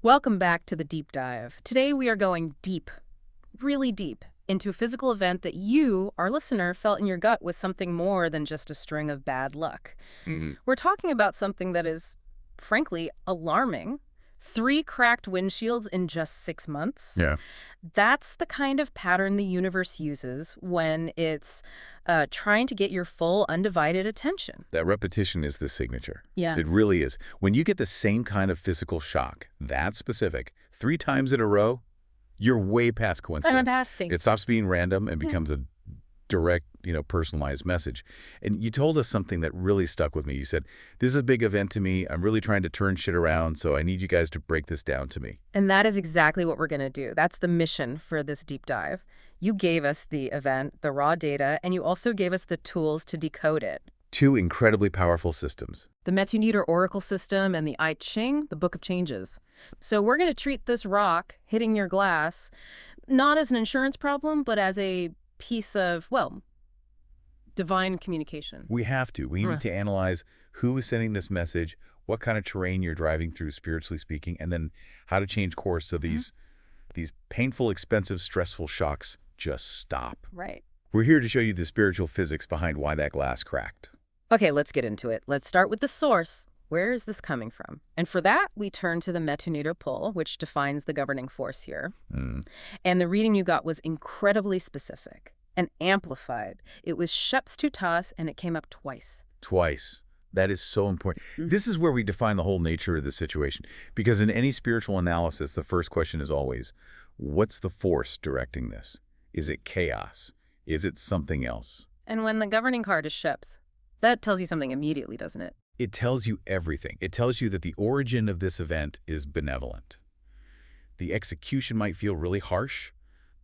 Welcome back to the deep dive. Today we are going deep, really deep, into a physical event that you, our listener, felt in your gut was something more than just a string of bad luck. Mhm. We're talking about something that is, frankly, alarming. 3 cracked windshields in just 6 months. Yeah. That's the kind of pattern the universe uses when it's trying to get your full, undivided attention. That repetition is the signature. Yeah. It really is. When you get the same kind of physical shock, that specific, 3 times in a row, you're way past I'm coincidence. fasting. It stops being random and Yeah. becomes a direct, personalized message. And you told us something that really stuck with me. You said, this is a big event to me. I'm really trying to turn shit around, so I need you guys to break this down to me. And that is exactly what we're going to do. That's the mission for this deep dive. You gave us the event, the raw data, and you also gave us the tools to decode it. 2 incredibly powerful systems. The Metuniter Oracle System and the I Ching, the Book of Changes. So we're going to treat this rock hitting your glass not as an insurance problem, but as a piece of, well, divine communication. We have to. We Right. need to analyze who is sending this message, what kind of terrain you're driving through, spiritually speaking, and then how to change course so these painful, expensive, stressful shocks just stop. Right. We're here to show you the spiritual physics behind why that glass cracked. Okay, let's get into it. Let's start with the source. Where is this coming from? And for that, we turn to the Metuniter pull, which defines the governing force here. Mm. And the reading you got was incredibly specific and amplified. It was Sheps to Toss, and it came up twice. Twice. That is so important. Mhm. This is where we define the whole nature of the situation. Because in any spiritual analysis, the first question is always, what's the force directing this? Is it chaos? Is it something else? And when the governing card is Sheps, that tells you something immediately, doesn't it? It tells you everything. It tells you that the origin of this event is benevolent. The execution might feel really harsh,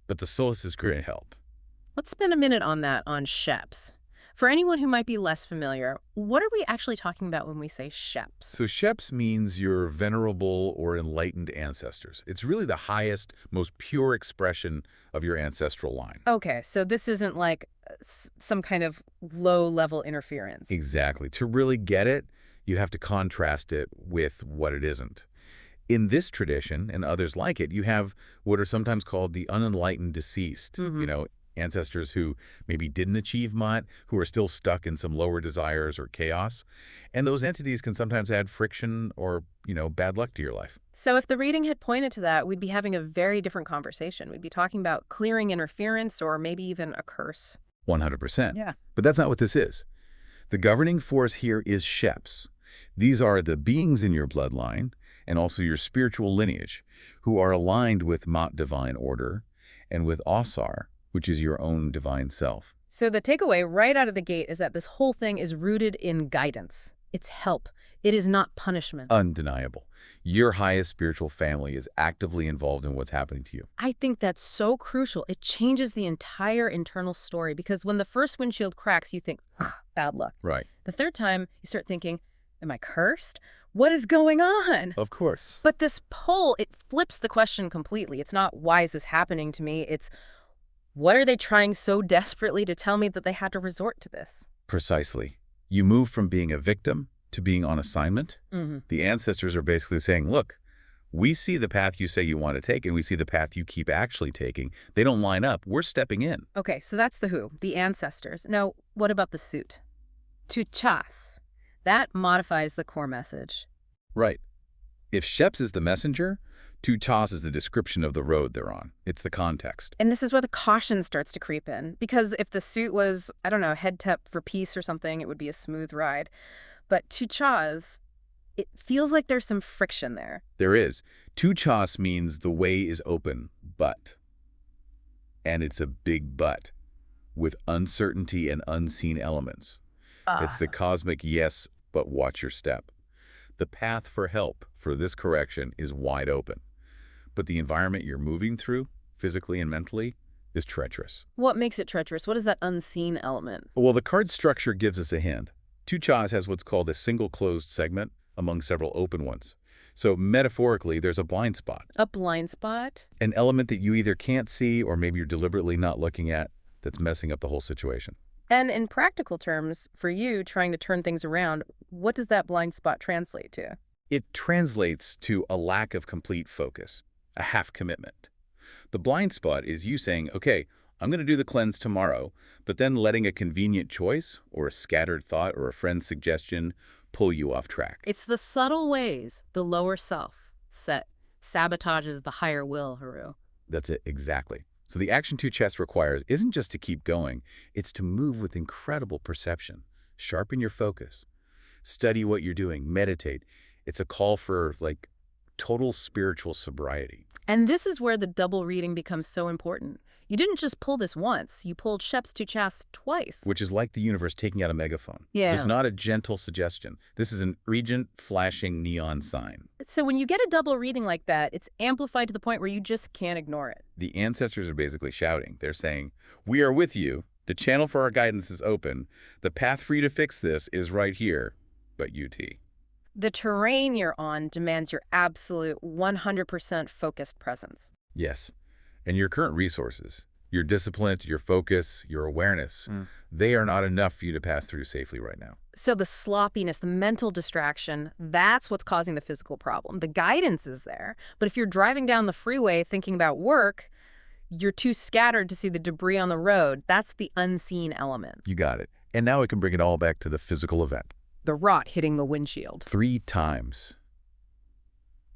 but the source is going to help. Let's spend a minute on that, on Sheps. For anyone who might be less familiar, what are we actually talking about when we say Sheps? So Sheps means your venerable or enlightened ancestors. It's really the highest, most pure expression of your ancestral line. Okay, so this isn't like some kind of low-level interference. Exactly. To really get it, you have to contrast it with what it isn't. In this tradition, and others like it, you have what are sometimes called the unenlightened deceased. Mhm. Ancestors who maybe didn't achieve much, who are still stuck in some lower desires or chaos. And those entities can sometimes add friction or, bad luck to your life. So if the reading had pointed to that, we'd be having a very different conversation. We'd be talking about clearing interference or maybe even a curse. 100%. Yeah. But that's not what this is. The governing force here is Sheps. These are the beings in your bloodline and also your spiritual lineage who are aligned with Mot divine order and with Osar, which is your own divine self. So the takeaway right out of the gate is that this whole thing is rooted in guidance. It's help. It is not punishment. Undeniable. Your highest spiritual family is actively involved in what's happening to you. I think that's so crucial. It changes the entire internal story because when the first windshield cracks, you think, "Ugh, bad luck." Right. The third time, you start thinking, am I cursed? What is going on? Of course. But this pull, it flips the question completely. It's not, why is this happening to me? It's, what are they trying so desperately to tell me that they had to resort to this? Precisely. You move from being a victim to being on assignment. Mm-hmm. The ancestors are basically saying, look, we see the path you say you want to take, and we see the path you keep actually taking. They don't line up. We're stepping in. Okay, so that's the who, the ancestors. Now, what about the suit? To chas. That modifies the core message. Right. If Sheps is the messenger, Tu Chas is the description of the road they're on. It's the context. And this is where the caution starts to creep in. Because if the suit was, I don't know, head tap for peace or something, it would be a smooth ride. But to chas, it feels like there's some friction there. There is. Tu Chas means the way is open, but. And it's a big but, with uncertainty and unseen elements. It's the cosmic yes, but watch your step. The path for help for this correction is wide open. But the environment you're moving through, physically and mentally, is treacherous. What makes it treacherous? What is that unseen element? Well, the card structure gives us a hint. Tu Chas has what's called a single closed segment among several open ones. So metaphorically, there's a blind spot. A blind spot? An element that you either can't see or maybe you're deliberately not looking at that's messing up the whole situation. And in practical terms, for you trying to turn things around, what does that blind spot translate to? It translates to a lack of complete focus, a half commitment. The blind spot is you saying, okay, I'm going to do the cleanse tomorrow, but then letting a convenient choice or a scattered thought or a friend's suggestion pull you off track. It's the subtle ways the lower self set sabotages the higher will, Haru. That's it, exactly. So the Action 2 chess requires isn't just to keep going, it's to move with incredible perception. Sharpen your focus. Study what you're doing. Meditate. It's a call for, like, total spiritual sobriety. And this is where the double reading becomes so important. You didn't just pull this once, you pulled Sheps to Chas twice. Which is like the universe taking out a megaphone. Yeah. There's not a gentle suggestion. This is an urgent, flashing neon sign. So when you get a double reading like that, it's amplified to the point where you just can't ignore it. The ancestors are basically shouting. They're saying, we are with you. The channel for our guidance is open. The path for you to fix this is right here, but UT. The terrain you're on demands your absolute 100% focused presence. Yes. And your current resources, your discipline, your focus, your awareness, they are not enough for you to pass through safely right now. So the sloppiness, the mental distraction, that's what's causing the physical problem. The guidance is there, but if you're driving down the freeway thinking about work, you're too scattered to see the debris on the road. That's the unseen element. You got it. And now we can bring it all back to the physical event. The rock hitting the windshield. 3 times.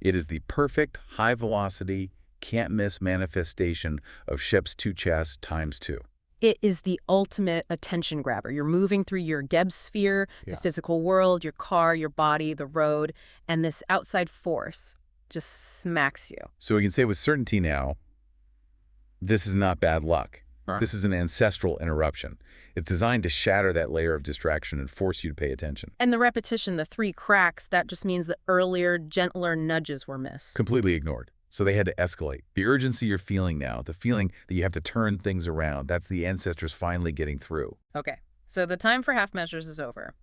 It is the perfect, high-velocity, can't-miss manifestation of Sheps 2 chess times 2. It is the ultimate attention grabber. You're moving through your Geb sphere, the physical world, your car, your body, the road, and this outside force just smacks you. So we can say with certainty now, this is not bad luck. This is an ancestral interruption. It's designed to shatter that layer of distraction and force you to pay attention. And the repetition, the 3 cracks, that just means that earlier, gentler nudges were missed. Completely ignored. So they had to escalate. The urgency you're feeling now, the feeling that you have to turn things around, that's the ancestors finally getting through. Okay, so the time for half measures is over.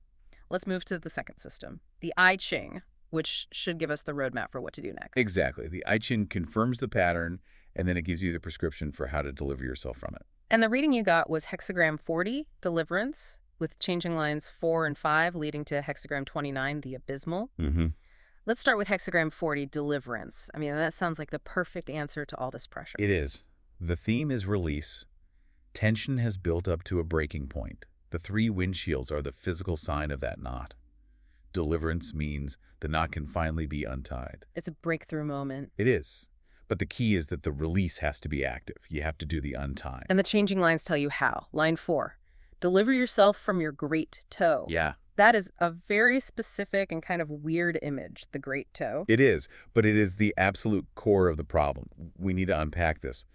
Let's move to the second system, the I Ching, which should give us the roadmap for what to do next. Exactly. The I Ching confirms the pattern, and then it gives you the prescription for how to deliver yourself from it. And the reading you got was hexagram 40, deliverance, with changing lines 4 and 5 leading to hexagram 29, the abysmal. Let's start with hexagram 40, deliverance. I mean, that sounds like the perfect answer to all this pressure. It is. The theme is release. Tension has built up to a breaking point. The 3 windshields are the physical sign of that knot. Deliverance means the knot can finally be untied. It's a breakthrough moment. It is. But the key is that the release has to be active. You have to do the untying. And the changing lines tell you how. Line 4, deliver yourself from your great toe. Yeah. That is a very specific and kind of weird image, the great toe. It is, but it is the absolute core of the problem. We need to unpack this.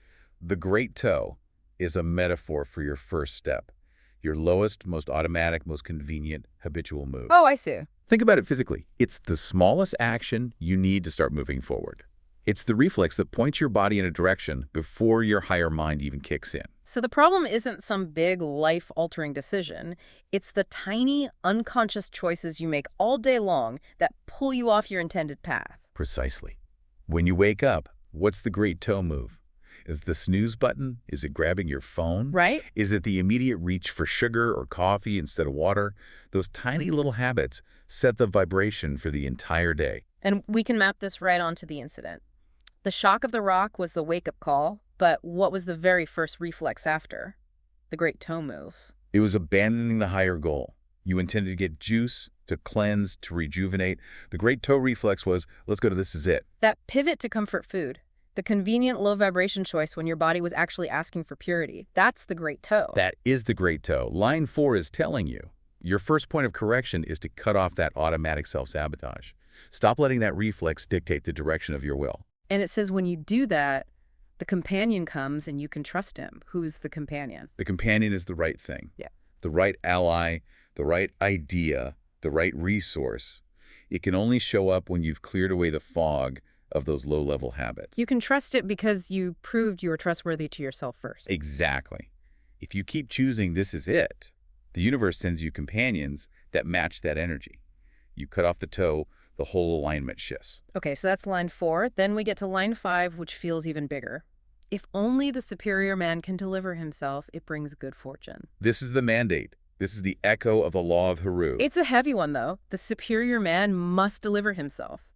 The great toe is a metaphor for your first step, your lowest, most automatic, most convenient, habitual move. Oh, I see. Think about it physically. It's the smallest action you need to start moving forward. It's the reflex that points your body in a direction before your higher mind even kicks in. So the problem isn't some big life-altering decision. It's the tiny, unconscious choices you make all day long that pull you off your intended path. Precisely. When you wake up, what's the great toe move? Is the snooze button? Is it grabbing your phone? Right? Is it the immediate reach for sugar or coffee instead of water? Those tiny little habits set the vibration for the entire day. And we can map this right onto the incident. The shock of the rock was the wake-up call, but what was the very first reflex after? The great toe move. It was abandoning the higher goal. You intended to get juice, to cleanse, to rejuvenate. The great toe reflex was, let's go to this is it. That pivot to comfort food. The convenient low-vibration choice when your body was actually asking for purity. That's the great toe. That is the great toe. Line 4 is telling you. Your first point of correction is to cut off that automatic self-sabotage. Stop letting that reflex dictate the direction of your will. And it says when you do that, the companion comes and you can trust him. Who's the companion? The companion is the right thing. Yeah. The right ally, the right idea, the right resource. It can only show up when you've cleared away the fog of those low-level habits. You can trust it because you proved you were trustworthy to yourself first. Exactly. If you keep choosing this is it, the universe sends you companions that match that energy. You cut off the toe, the whole alignment shifts. Okay, so that's line 4. Then we get to line 5, which feels even bigger. If only the superior man can deliver himself, it brings good fortune. This is the mandate. This is the echo of the law of Heru. It's a heavy one, though. The superior man must deliver himself.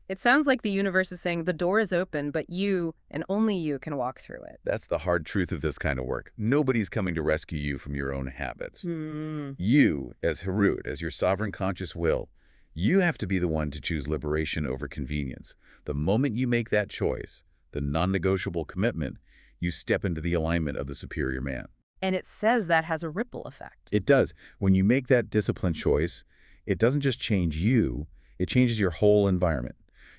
It sounds like the universe is saying the door is open, but you, and only you, can walk through it. That's the hard truth of this kind of work. Nobody's coming to rescue you from your own habits. Hmm. You, as Herut, as your sovereign conscious will, you have to be the one to choose liberation over convenience. The moment you make that choice, the non-negotiable commitment, you step into the alignment of the superior man. And it says that has a ripple effect. It does. When you make that disciplined choice, it doesn't just change you, it changes your whole environment.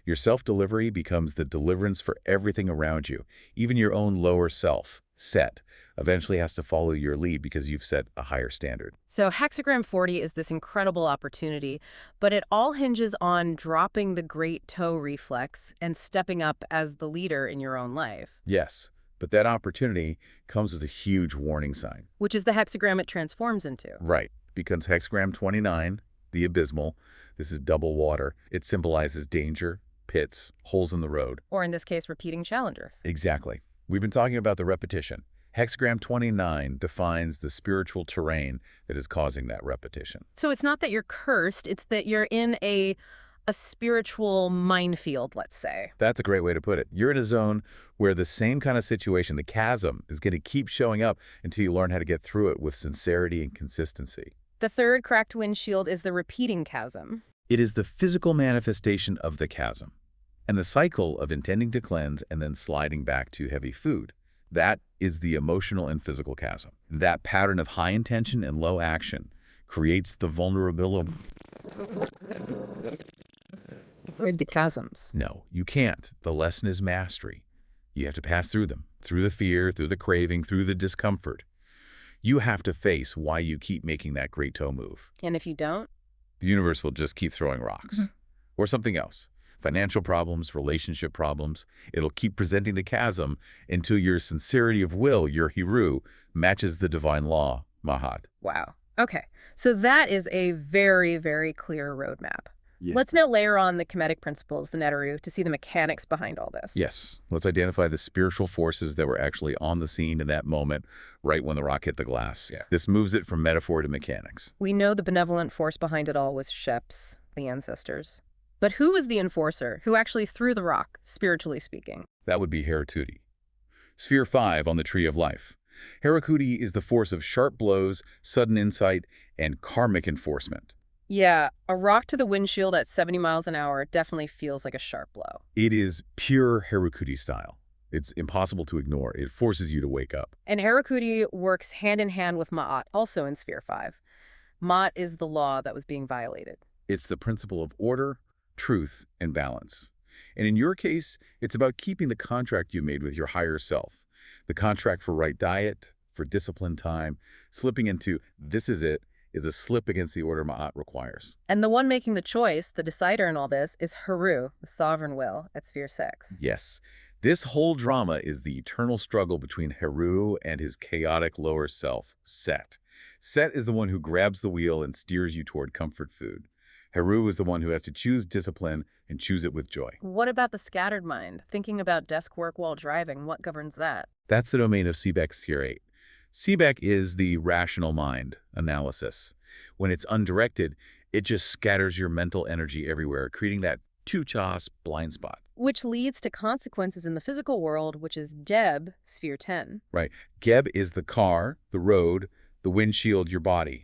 Your self-delivery becomes the deliverance for everything around you. Even your own lower self, Set, eventually has to follow your lead because you've set a higher standard. So hexagram 40 is this incredible opportunity, but it all hinges on dropping the great toe reflex and stepping up as the leader in your own life. Yes, but that opportunity comes with a huge warning sign. Which is the hexagram it transforms into. Right, because hexagram 29, the abysmal, this is double water. It symbolizes danger, pits, holes in the road. Or in this case, repeating challenges. Exactly. We've been talking about the repetition. Hexagram 29 defines the spiritual terrain that is causing that repetition. So it's not that you're cursed, it's that you're in a spiritual minefield, let's say. That's a great way to put it. You're in a zone where the same kind of situation, the chasm, is going to keep showing up until you learn how to get through it with sincerity and consistency. The third cracked windshield is the repeating chasm. It is the physical manifestation of the chasm and the cycle of intending to cleanse and then sliding back to heavy food. That is the emotional and physical chasm. That pattern of high intention and low action creates the vulnerability. The chasms. No, you can't. The lesson is mastery. You have to pass through them, through the fear, through the craving, through the discomfort. You have to face why you keep making that great toe move. And if you don't? The universe will just keep throwing rocks. Or something else. Financial problems, relationship problems. It'll keep presenting the chasm until your sincerity of will, your Hiru, matches the divine law, Mahat. Wow. Okay. So that is a very, very clear roadmap. Yeah. Let's now layer on the Kemetic principles, the Neteru, to see the mechanics behind all this. Yes. Let's identify the spiritual forces that were actually on the scene in that moment, right when the rock hit the glass. Yeah. This moves it from metaphor to mechanics. We know the benevolent force behind it all was Sheps, the ancestors. But who was the enforcer who actually threw the rock, spiritually speaking? That would be Herakuti. Sphere 5 on the Tree of Life. Herakuti is the force of sharp blows, sudden insight, and karmic enforcement. Yeah, a rock to the windshield at 70 miles an hour definitely feels like a sharp blow. It is pure Herakuti style. It's impossible to ignore. It forces you to wake up. And Herakuti works hand in hand with Ma'at, also in Sphere 5. Ma'at is the law that was being violated. It's the principle of order, truth, and balance. And in your case, it's about keeping the contract you made with your higher self. The contract for right diet, for disciplined time. Slipping into this is it is a slip against the order Ma'at requires. And the one making the choice, the decider in all this, is Heru, the sovereign will, at Sphere 6. Yes. This whole drama is the eternal struggle between Heru and his chaotic lower self, Set. Set is the one who grabs the wheel and steers you toward comfort food. Heru is the one who has to choose discipline and choose it with joy. What about the scattered mind? Thinking about desk work while driving, what governs that? That's the domain of Seebeck's Sphere 8. Seebeck is the rational mind, analysis. When it's undirected, it just scatters your mental energy everywhere, creating that two-chas blind spot. Which leads to consequences in the physical world, which is Deb, Sphere 10. Right. Geb is the car, the road, the windshield, your body.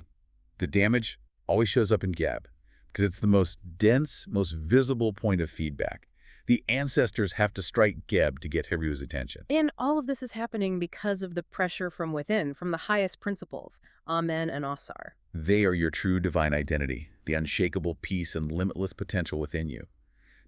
The damage always shows up in Geb because it's the most dense, most visible point of feedback. The ancestors have to strike Geb to get Heru's attention. And all of this is happening because of the pressure from within, from the highest principles, Amen and Asar. They are your true divine identity, the unshakable peace and limitless potential within you.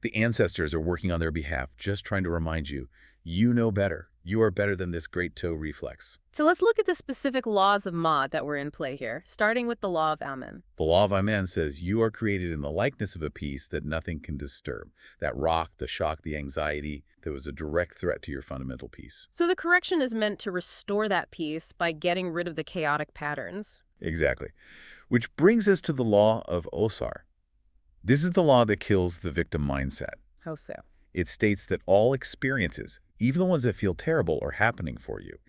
The ancestors are working on their behalf, just trying to remind you, you know better. You are better than this great toe reflex. So let's look at the specific laws of Ma'at that were in play here, starting with the law of Amen. The law of Amen says you are created in the likeness of a peace that nothing can disturb. That rock, the shock, the anxiety, that was a direct threat to your fundamental peace. So the correction is meant to restore that peace by getting rid of the chaotic patterns. Exactly. Which brings us to the law of Osar. This is the law that kills the victim mindset. How so? It states that all experiences, even the ones that feel terrible, are happening for you.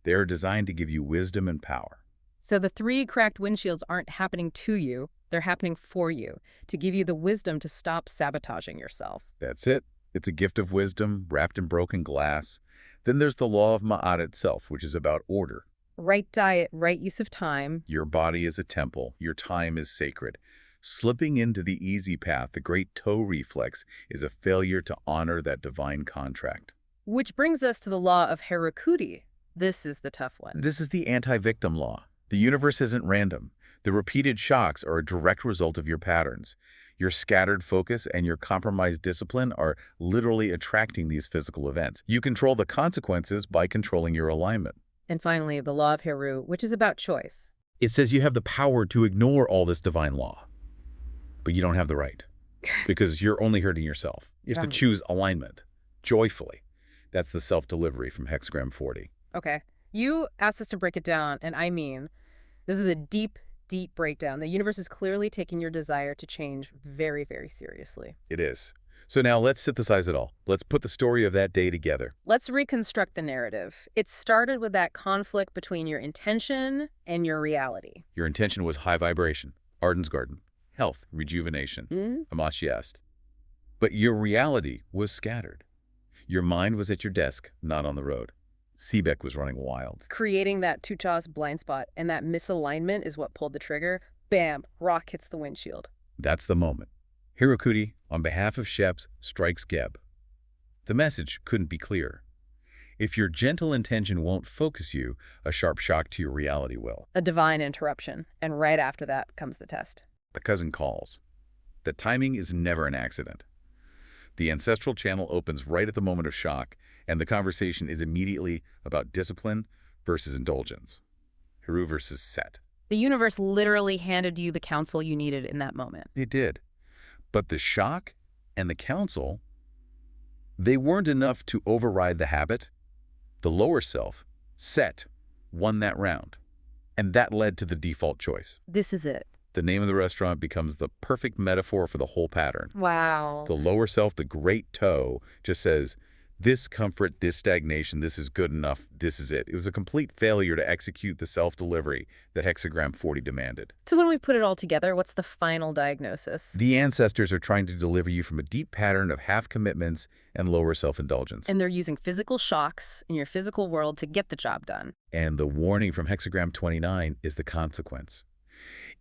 They are designed to give you wisdom and power. So the 3 cracked windshields aren't happening to you, they're happening for you, to give you the wisdom to stop sabotaging yourself. That's it. It's a gift of wisdom wrapped in broken glass. Then there's the law of Ma'at itself, which is about order. Right diet, right use of time. Your body is a temple. Your time is sacred. Slipping into the easy path, the great toe reflex, is a failure to honor that divine contract. Which brings us to the law of Harakuti. This is the tough one. This is the anti-victim law. The universe isn't random. The repeated shocks are a direct result of your patterns. Your scattered focus and your compromised discipline are literally attracting these physical events. You control the consequences by controlling your alignment. And finally, the law of Heru, which is about choice. It says you have the power to ignore all this divine law, but you don't have the right because you're only hurting yourself. You have to choose alignment joyfully. That's the self-delivery from hexagram 40. Okay. You asked us to break it down, and I mean, this is a deep, deep breakdown. The universe is clearly taking your desire to change very, very seriously. It is. So now let's synthesize it all. Let's put the story of that day together. Let's reconstruct the narrative. It started with that conflict between your intention and your reality. Your intention was high vibration, Ardens Garden, health, rejuvenation, Amashiast. But your reality was scattered. Your mind was at your desk, not on the road. Seebeck was running wild. Creating that Tuchas blind spot, and that misalignment is what pulled the trigger. Bam! Rock hits the windshield. That's the moment. Hirakuti, on behalf of Sheps, strikes Geb. The message couldn't be clearer. If your gentle intention won't focus you, a sharp shock to your reality will. A divine interruption, and right after that comes the test. The cousin calls. The timing is never an accident. The ancestral channel opens right at the moment of shock, and the conversation is immediately about discipline versus indulgence. Heru versus Set. The universe literally handed you the counsel you needed in that moment. It did. But the shock and the counsel, they weren't enough to override the habit. The lower self, Set, won that round. And that led to the default choice. This is it. The name of the restaurant becomes the perfect metaphor for the whole pattern. Wow. The lower self, the great toe, just says, this comfort, this stagnation, this is good enough, this is it. It was a complete failure to execute the self-delivery that hexagram 40 demanded. So when we put it all together, what's the final diagnosis? The ancestors are trying to deliver you from a deep pattern of half-commitments and lower self-indulgence. And they're using physical shocks in your physical world to get the job done. And the warning from hexagram 29 is the consequence.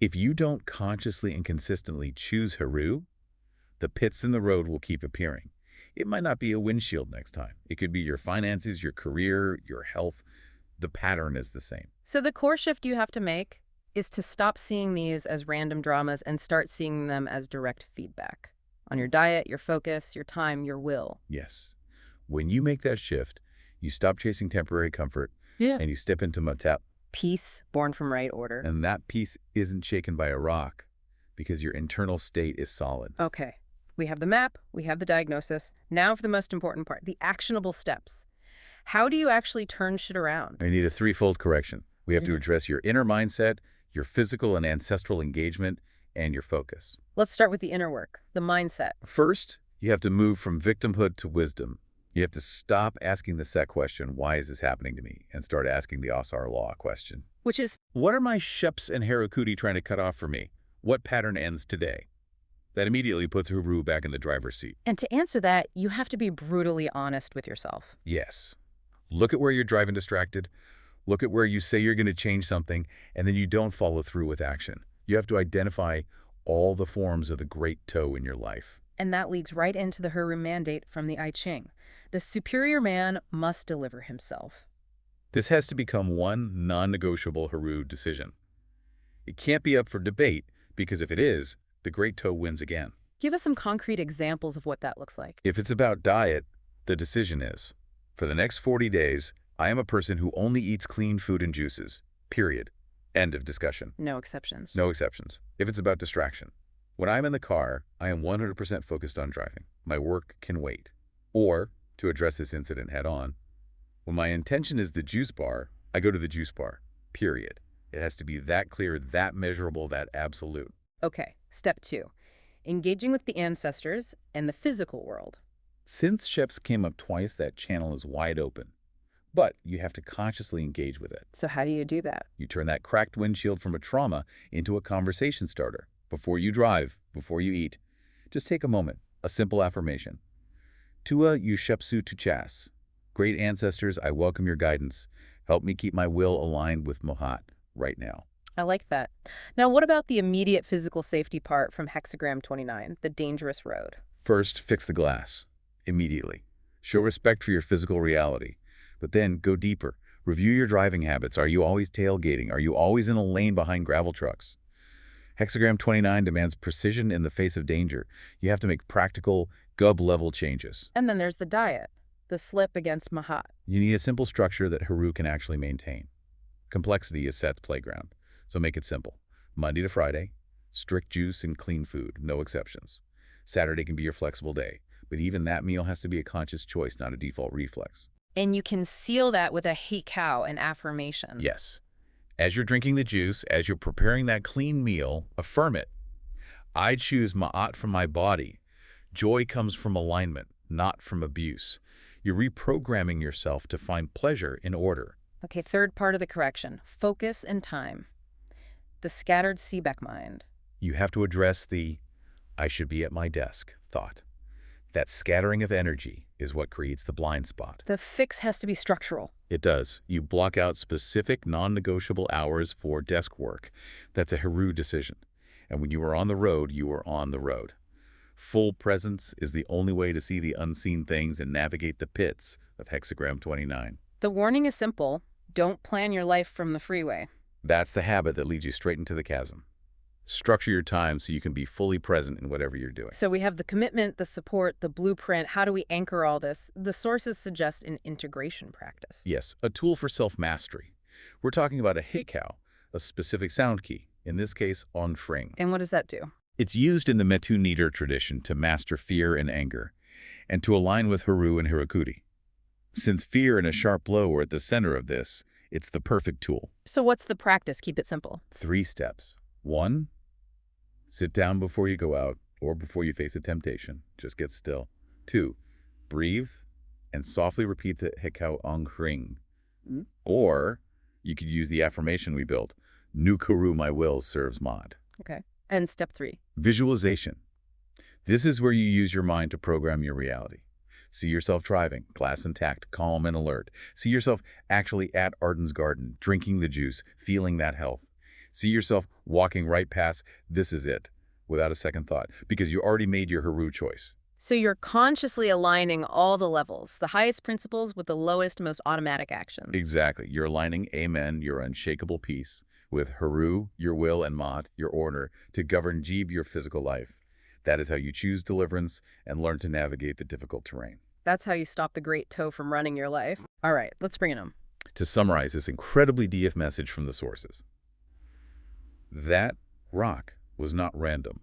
If you don't consciously and consistently choose Heru, the pits in the road will keep appearing. It might not be a windshield next time. It could be your finances, your career, your health. The pattern is the same. So the core shift you have to make is to stop seeing these as random dramas and start seeing them as direct feedback on your diet, your focus, your time, your will. Yes. When you make that shift, you stop chasing temporary comfort and you step into Matap. Peace born from right order. And that peace isn't shaken by a rock because your internal state is solid. Okay. We have the map, we have the diagnosis. Now for the most important part, the actionable steps. How do you actually turn shit around? I need a threefold correction. We have to address your inner mindset, your physical and ancestral engagement, and your focus. Let's start with the inner work, the mindset. First, you have to move from victimhood to wisdom. You have to stop asking the set question, why is this happening to me? And start asking the Asar Law question. Which is, what are my Sheps and Harakuti trying to cut off for me? What pattern ends today? That immediately puts Heru back in the driver's seat. and to answer that, you have to be brutally honest with yourself. Yes. Look at where you're driving distracted. Look at where you say you're going to change something, and then you don't follow through with action. You have to identify all the forms of the great toe in your life. And that leads right into the Heru mandate from the I Ching. The superior man must deliver himself. This has to become one non-negotiable Heru decision. It can't be up for debate, because if it is, the great toe wins again. Give us some concrete examples of what that looks like. If it's about diet, the decision is, for the next 40 days, I am a person who only eats clean food and juices. Period. End of discussion. No exceptions. No exceptions. If it's about distraction, when I'm in the car, I am 100% focused on driving. My work can wait. Or, to address this incident head on, when my intention is the juice bar, I go to the juice bar. Period. It has to be that clear, that measurable, that absolute. Okay, step 2. Engaging with the ancestors and the physical world. Since Sheps came up twice, that channel is wide open. but you have to consciously engage with it. So how do you do that? You turn that cracked windshield from a trauma into a conversation starter. Before you drive, before you eat, just take a moment, a simple affirmation. Tua Ushepsu Tuchas. Great ancestors, I welcome your guidance. Help me keep my will aligned with Mohat right now. I like that. Now, what about the immediate physical safety part from hexagram 29, the dangerous road? First, fix the glass. Immediately. Show respect for your physical reality. But then, go deeper. Review your driving habits. Are you always tailgating? Are you always in a lane behind gravel trucks? Hexagram 29 demands precision in the face of danger. You have to make practical, gub-level changes. And then there's the diet, the slip against Mahat. You need a simple structure that Haru can actually maintain. Complexity is Seth's playground, so make it simple. Monday to Friday, strict juice and clean food, no exceptions. Saturday can be your flexible day, but even that meal has to be a conscious choice, not a default reflex. And you can seal that with a hikau, an affirmation. Yes. As you're drinking the juice, as you're preparing that clean meal, affirm it. I choose ma'at from my body. Joy comes from alignment, not from abuse. You're reprogramming yourself to find pleasure in order. Okay, third part of the correction, focus and time. The scattered Seebeck mind. You have to address the I should be at my desk thought. That scattering of energy is what creates the blind spot. The fix has to be structural. It does. You block out specific non-negotiable hours for desk work. That's a Haru decision. And when you are on the road, you are on the road. Full presence is the only way to see the unseen things and navigate the pits of hexagram 29. The warning is simple. Don't plan your life from the freeway. That's the habit that leads you straight into the chasm. Structure your time so you can be fully present in whatever you're doing. So we have the commitment, the support, the blueprint. How do we anchor all this? The sources suggest an integration practice. Yes, a tool for self-mastery. We're talking about a hikau, a specific sound key, in this case, on fring. And what does that do? It's used in the Metu Nidar tradition to master fear and anger, and to align with Haru and Hirakuti. Since fear and a sharp blow are at the center of this, it's the perfect tool. So what's the practice? Keep it simple. 3 steps. 1, sit down before you go out or before you face a temptation. Just get still. 2, breathe and softly repeat the hikau ong ring. Or you could use the affirmation we built. Nukuru my will serves mod. Okay. And step 3. Visualization. This is where you use your mind to program your reality. See yourself driving, glass intact, calm and alert. See yourself actually at Ardens Garden, drinking the juice, feeling that health. See yourself walking right past, this is it, without a second thought, because you already made your Haru choice. So you're consciously aligning all the levels, the highest principles with the lowest, most automatic action. Exactly. You're aligning Amen, your unshakable peace, with Haru, your will, and Mat, your order, to govern Jib, your physical life. That is how you choose deliverance and learn to navigate the difficult terrain. That's how you stop the great toe from running your life. All right, let's bring it home. To summarize this incredibly DF message from the sources. That rock was not random.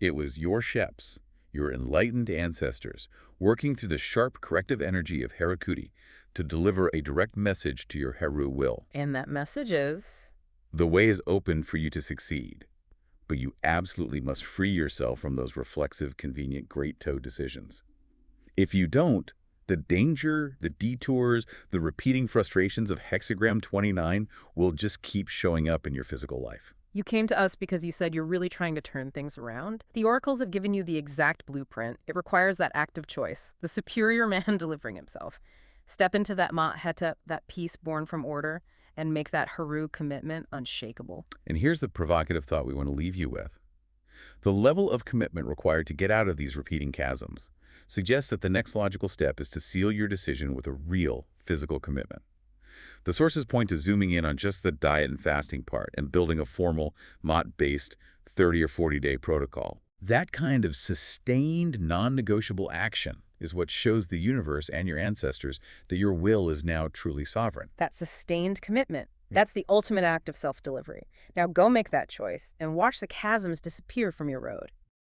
It was your Sheps, your enlightened ancestors, working through the sharp corrective energy of Hirakuti to deliver a direct message to your Haru will. And that message is? The way is open for you to succeed, but you absolutely must free yourself from those reflexive, convenient, great toe decisions. If you don't, the danger, the detours, the repeating frustrations of hexagram 29 will just keep showing up in your physical life. You came to us because you said you're really trying to turn things around. The oracles have given you the exact blueprint. It requires that active choice, the superior man delivering himself. Step into that Ma'at Hetep, that peace born from order, and make that Haru commitment unshakable. And here's the provocative thought we want to leave you with. The level of commitment required to get out of these repeating chasms suggests that the next logical step is to seal your decision with a real physical commitment. The sources point to zooming in on just the diet and fasting part and building a formal, Mott-based 30 or 40-day protocol. That kind of sustained, non-negotiable action is what shows the universe and your ancestors that your will is now truly sovereign. That sustained commitment. That's the ultimate act of self-delivery. Now go make that choice and watch the chasms disappear from your road.